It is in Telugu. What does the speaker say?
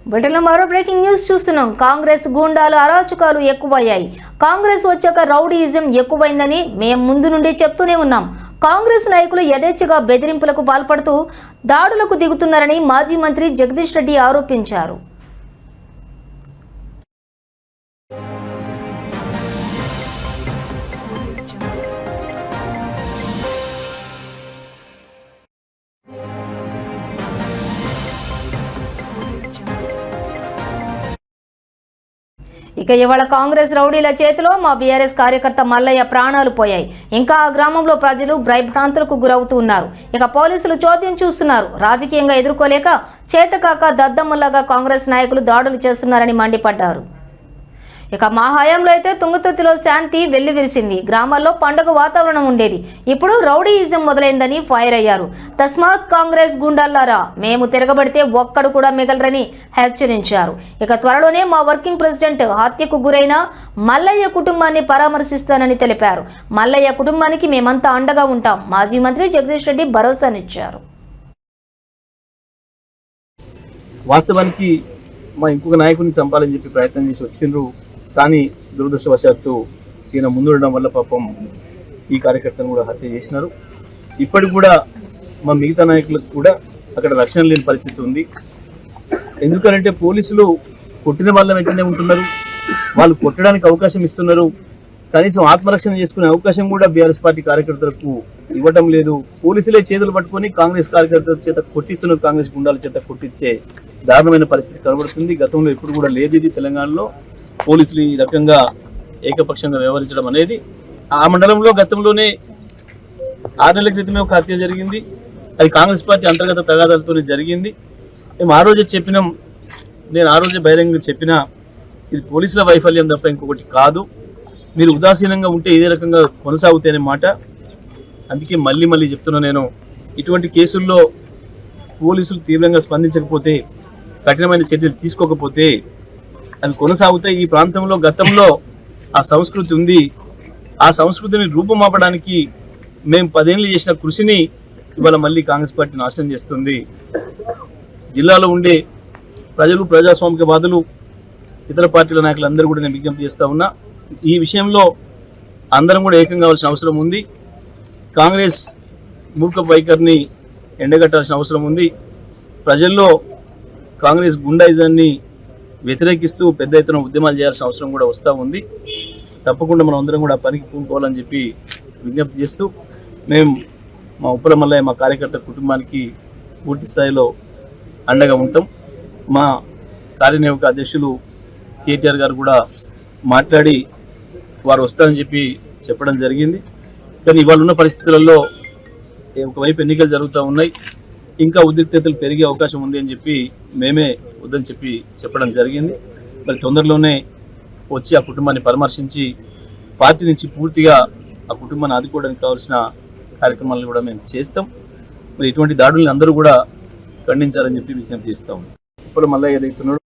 బ్రిటన్లో మరో బ్రేకింగ్ న్యూస్ చూస్తున్నాం. కాంగ్రెస్ గూండాలు అరాచకాలు ఎక్కువయ్యాయి. కాంగ్రెస్ వచ్చాక రౌడీయిజం ఎక్కువైందని మేము ముందు నుండి చెప్తూనే ఉన్నాం. కాంగ్రెస్ నాయకులు యథేచ్ఛగా బెదిరింపులకు పాల్పడుతూ దాడులకు దిగుతున్నారని మాజీ మంత్రి జగదీష్ రెడ్డి ఆరోపించారు. ఇక ఇవాళ కాంగ్రెస్ రౌడీల చేతిలో మా బీఆర్ఎస్ కార్యకర్త మల్లయ్య ప్రాణాలు పోయాయి. ఇంకా ఆ గ్రామంలో ప్రజలు భయభ్రాంతులకు గురవుతూ ఉన్నారు. ఇక పోలీసులు చోద్యం చూస్తున్నారు. రాజకీయంగా ఎదుర్కోలేక చేతకాక దద్దమ్మలాగా కాంగ్రెస్ నాయకులు దాడులు చేస్తున్నారని మండిపడ్డారు. ఇక మా హయాంలో అయితే తుంగతుర్తిలో శాంతి వెల్లివిరిసింది. గ్రామాల్లో పండుగ వాతావరణం ఉండేది. ఇప్పుడు రౌడీయిజం మొదలైందని ఫైర్ అయ్యారు. తస్మాత్ కాంగ్రెస్ గుండాల్లారా, మేము తిరగబడితే ఒక్కడు కూడా మిగలరని హెచ్చరించారు. ఇక త్వరలోనే మా వర్కింగ్ ప్రెసిడెంట్ హత్యకు గురైన మల్లయ్య కుటుంబాన్ని పరామర్శిస్తానని తెలిపారు. మల్లయ్య కుటుంబానికి మేమంతా అండగా ఉంటాం. మాజీ మంత్రి జగదీష్ రెడ్డి భరోసానిచ్చారు. వాస్తవానికి మా ఇంకొక నాయకుడిని చంపాలని చెప్పి ప్రయత్నం చేసి వచ్చిండ్రు. కానీ దురదృష్టవశాత్తు ఈయన ముందుండడం వల్ల పాపం ఈ కార్యకర్తను కూడా హత్య చేసినారు. ఇప్పటికి కూడా మా మిగతా నాయకులకు కూడా అక్కడ రక్షణ లేని పరిస్థితి ఉంది. ఎందుకంటే పోలీసులు కొట్టిన వాళ్ళ వెంటనే ఉంటున్నారు. వాళ్ళు కొట్టడానికి అవకాశం ఇస్తున్నారు. కనీసం ఆత్మరక్షణ చేసుకునే అవకాశం కూడా బీఆర్ఎస్ పార్టీ కార్యకర్తలకు ఇవ్వటం లేదు. పోలీసులే చేతులు పట్టుకొని కాంగ్రెస్ కార్యకర్తల చేత కొట్టిస్తున్నారు. కాంగ్రెస్ గుండాల చేత కొట్టించే దారుణమైన పరిస్థితి కనబడుతుంది. గతంలో ఎప్పుడు కూడా లేదు ఇది తెలంగాణలో. పోలీసులు ఈ రకంగా ఏకపక్షంగా వ్యవహరించడం అనేది. ఆ మండలంలో గతంలోనే 6 నెలల క్రితమే ఒక హత్య జరిగింది. అది కాంగ్రెస్ పార్టీ అంతర్గత తగాదాలతోనే జరిగింది. మేము ఆ రోజే చెప్పినాం, నేను ఆ రోజే బహిరంగంగా చెప్పినా, ఇది పోలీసుల వైఫల్యం తప్ప ఇంకొకటి కాదు. మీరు ఉదాసీనంగా ఉంటే ఇదే రకంగా కొనసాగుతాయనే మాట. అందుకే మళ్ళీ చెప్తున్నా, నేను ఇటువంటి కేసుల్లో పోలీసులు తీవ్రంగా స్పందించకపోతే, కఠినమైన చర్యలు తీసుకోకపోతే అవి కొనసాగుతాయి. ఈ ప్రాంతంలో గతంలో ఆ సంస్కృతి ఉంది. ఆ సంస్కృతిని రూపుమాపడానికి మేము 10 ఏళ్ళు చేసిన కృషిని ఇవాళ మళ్ళీ కాంగ్రెస్ పార్టీ నాశనం చేస్తుంది. జిల్లాలో ఉండే ప్రజలు, ప్రజాస్వామికవాదులు, ఇతర పార్టీల నాయకులందరూ కూడా నేను విజ్ఞప్తి చేస్తా ఉన్నా, ఈ విషయంలో అందరం కూడా ఏకం కావాల్సిన అవసరం ఉంది. కాంగ్రెస్ మూర్ఖ వైఖరిని ఎండగట్టాల్సిన అవసరం ఉంది. ప్రజల్లో కాంగ్రెస్ గుండాయిజాన్ని వ్యతిరేకిస్తూ పెద్ద ఎత్తున ఉద్యమాలు చేయాల్సిన అవసరం కూడా వస్తూ ఉంది. తప్పకుండా మనం అందరం కూడా పనికి పూనుకోవాలని చెప్పి విజ్ఞప్తి చేస్తూ, మేము మా ఉప్పల మల్లయ్య మా కార్యకర్త కుటుంబానికి పూర్తి స్థాయిలో అండగా ఉంటాం. మా కార్యనిర్వాహక అధ్యక్షులు కేటీఆర్ గారు కూడా మాట్లాడి వారు వస్తారని చెప్పి చెప్పడం జరిగింది. కానీ ఇవాళ ఉన్న పరిస్థితులలో ఒకవైపు ఎన్నికలు జరుగుతూ ఉన్నాయి, ఇంకా ఉద్రిక్తతలు పెరిగే అవకాశం ఉంది అని చెప్పి మేమే వద్దని చెప్పి చెప్పడం జరిగింది. మరి తొందరలోనే వచ్చి ఆ కుటుంబాన్ని పరామర్శించి పార్టీ నుంచి పూర్తిగా ఆ కుటుంబాన్ని ఆదుకోవడానికి కావాల్సిన కార్యక్రమాలను కూడా మేము చేస్తాం. మరి ఇటువంటి దాడుల్ని అందరూ కూడా ఖండించాలని చెప్పి విజ్ఞప్తి చేస్తాం. ఇప్పుడు మళ్ళీ ఏదైతున్నాడు